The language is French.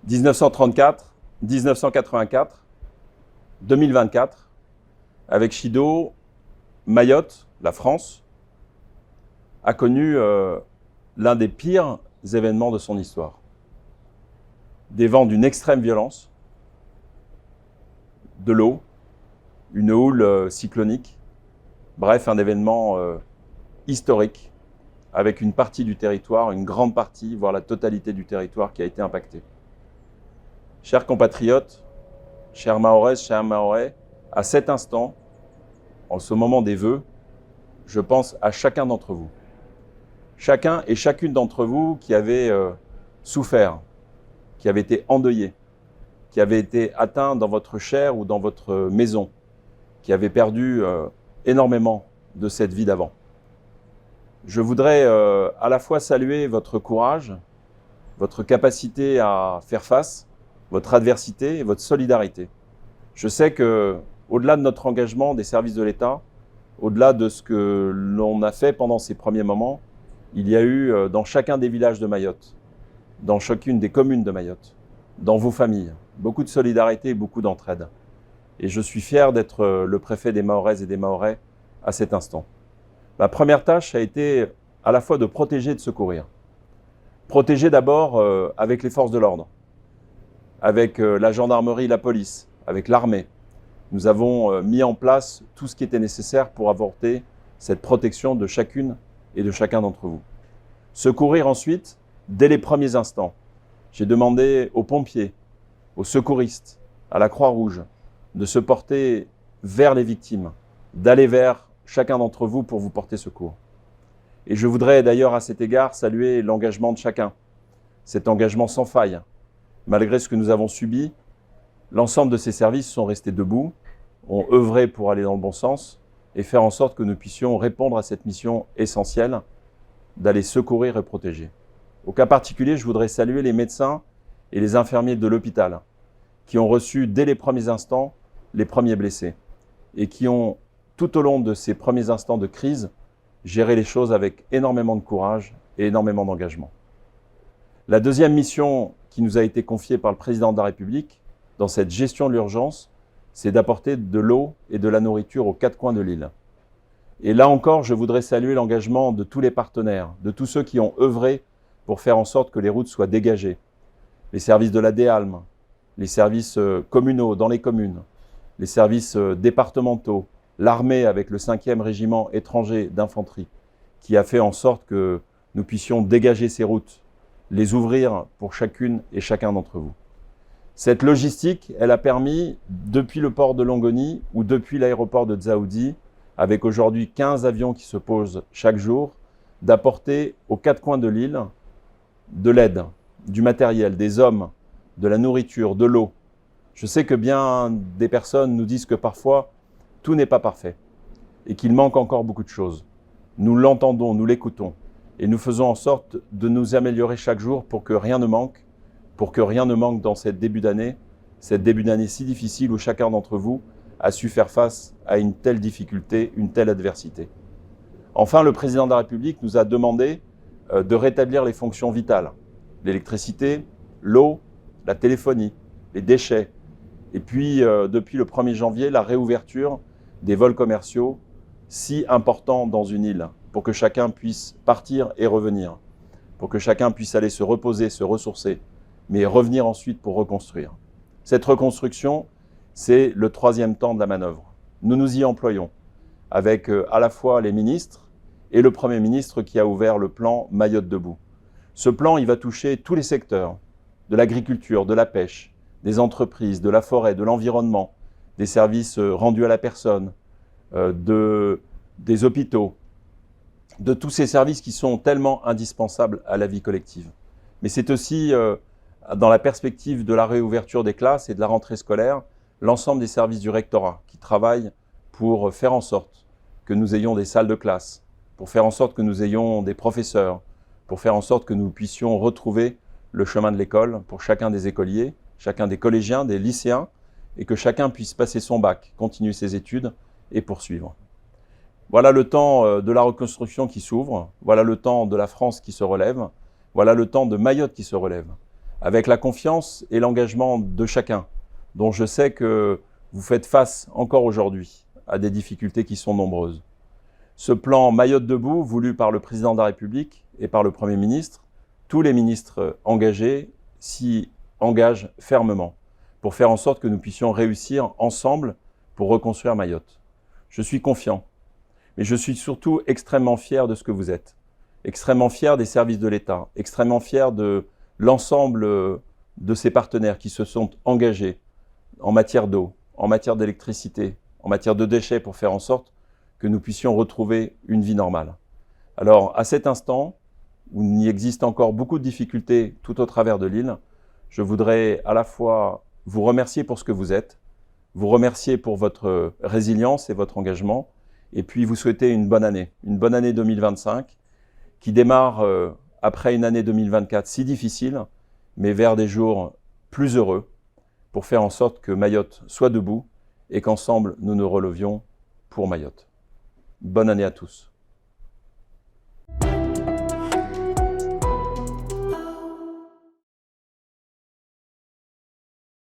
1934, 1984, 2024, avec Chido, Mayotte, la France, a connu l'un des pires événements de son histoire. Des vents d'une extrême violence, de l'eau, une houle cyclonique, bref, un événement historique, avec une partie du territoire, une grande partie, voire la totalité du territoire qui a été impactée. Chers compatriotes, chers Mahoraises, chers Mahorais, à cet instant, en ce moment des vœux, je pense à chacun d'entre vous. Chacun et chacune d'entre vous qui avez souffert, qui avez été endeuillé, qui avez été atteint dans votre chair ou dans votre maison, qui avez perdu énormément de cette vie d'avant. Je voudrais à la fois saluer votre courage, votre capacité à faire face, votre adversité et votre solidarité. Je sais que, au-delà de notre engagement des services de l'État, au-delà de ce que l'on a fait pendant ces premiers moments, il y a eu dans chacun des villages de Mayotte, dans chacune des communes de Mayotte, dans vos familles, beaucoup de solidarité et beaucoup d'entraide. Et je suis fier d'être le préfet des Mahoraises et des Mahorais à cet instant. Ma première tâche a été à la fois de protéger et de secourir. Protéger d'abord avec les forces de l'ordre, avec la gendarmerie, la police, avec l'armée. Nous avons mis en place tout ce qui était nécessaire pour apporter cette protection de chacune et de chacun d'entre vous. Secourir ensuite, dès les premiers instants. J'ai demandé aux pompiers, aux secouristes, à la Croix-Rouge, de se porter vers les victimes, d'aller vers chacun d'entre vous pour vous porter secours. Et je voudrais d'ailleurs à cet égard saluer l'engagement de chacun, cet engagement sans faille. Malgré ce que nous avons subi, l'ensemble de ces services sont restés debout, ont œuvré pour aller dans le bon sens et faire en sorte que nous puissions répondre à cette mission essentielle d'aller secourir et protéger. Au cas particulier, je voudrais saluer les médecins et les infirmiers de l'hôpital qui ont reçu dès les premiers instants les premiers blessés et qui ont, tout au long de ces premiers instants de crise, géré les choses avec énormément de courage et énormément d'engagement. La deuxième mission qui nous a été confiée par le président de la République dans cette gestion de l'urgence, c'est d'apporter de l'eau et de la nourriture aux quatre coins de l'île. Et là encore, je voudrais saluer l'engagement de tous les partenaires, de tous ceux qui ont œuvré pour faire en sorte que les routes soient dégagées. Les services de la DEALM, les services communaux dans les communes, les services départementaux, l'armée avec le 5e régiment étranger d'infanterie, qui a fait en sorte que nous puissions dégager ces routes, les ouvrir pour chacune et chacun d'entre vous. Cette logistique, elle a permis, depuis le port de Longoni ou depuis l'aéroport de Dzaoudi, avec aujourd'hui 15 avions qui se posent chaque jour, d'apporter aux quatre coins de l'île de l'aide, du matériel, des hommes, de la nourriture, de l'eau. Je sais que bien des personnes nous disent que parfois, tout n'est pas parfait et qu'il manque encore beaucoup de choses. Nous l'entendons, nous l'écoutons et nous faisons en sorte de nous améliorer chaque jour pour que rien ne manque, dans cette début d'année si difficile où chacun d'entre vous a su faire face à une telle difficulté, une telle adversité. Enfin, le président de la République nous a demandé de rétablir les fonctions vitales, l'électricité, l'eau, la téléphonie, les déchets, et puis depuis le 1er janvier, la réouverture des vols commerciaux si importants dans une île, pour que chacun puisse partir et revenir, pour que chacun puisse aller se reposer, se ressourcer, mais revenir ensuite pour reconstruire. Cette reconstruction, c'est le 3e temps de la manœuvre. Nous nous y employons avec à la fois les ministres et le Premier ministre qui a ouvert le plan Mayotte debout. Ce plan, il va toucher tous les secteurs, de l'agriculture, de la pêche, des entreprises, de la forêt, de l'environnement, des services rendus à la personne, des hôpitaux, de tous ces services qui sont tellement indispensables à la vie collective. Mais c'est aussi, dans la perspective de la réouverture des classes et de la rentrée scolaire, l'ensemble des services du rectorat qui travaillent pour faire en sorte que nous ayons des salles de classe, pour faire en sorte que nous ayons des professeurs, pour faire en sorte que nous puissions retrouver le chemin de l'école pour chacun des écoliers, chacun des collégiens, des lycéens, et que chacun puisse passer son bac, continuer ses études et poursuivre. Voilà le temps de la reconstruction qui s'ouvre, voilà le temps de la France qui se relève, voilà le temps de Mayotte qui se relève, avec la confiance et l'engagement de chacun, dont je sais que vous faites face encore aujourd'hui à des difficultés qui sont nombreuses. Ce plan Mayotte debout, voulu par le président de la République et par le Premier ministre, tous les ministres engagés s'y engagent fermement pour faire en sorte que nous puissions réussir ensemble pour reconstruire Mayotte. Je suis confiant, mais je suis surtout extrêmement fier de ce que vous êtes, extrêmement fier des services de l'État, extrêmement fier de l'ensemble de ces partenaires qui se sont engagés en matière d'eau, en matière d'électricité, en matière de déchets pour faire en sorte que nous puissions retrouver une vie normale. Alors, à cet instant, où il existe encore beaucoup de difficultés tout au travers de l'île, je voudrais à la fois vous remercier pour ce que vous êtes, vous remercier pour votre résilience et votre engagement, et puis vous souhaiter une bonne année 2025, qui démarre après une année 2024 si difficile, mais vers des jours plus heureux, pour faire en sorte que Mayotte soit debout et qu'ensemble nous nous relevions pour Mayotte. Bonne année à tous.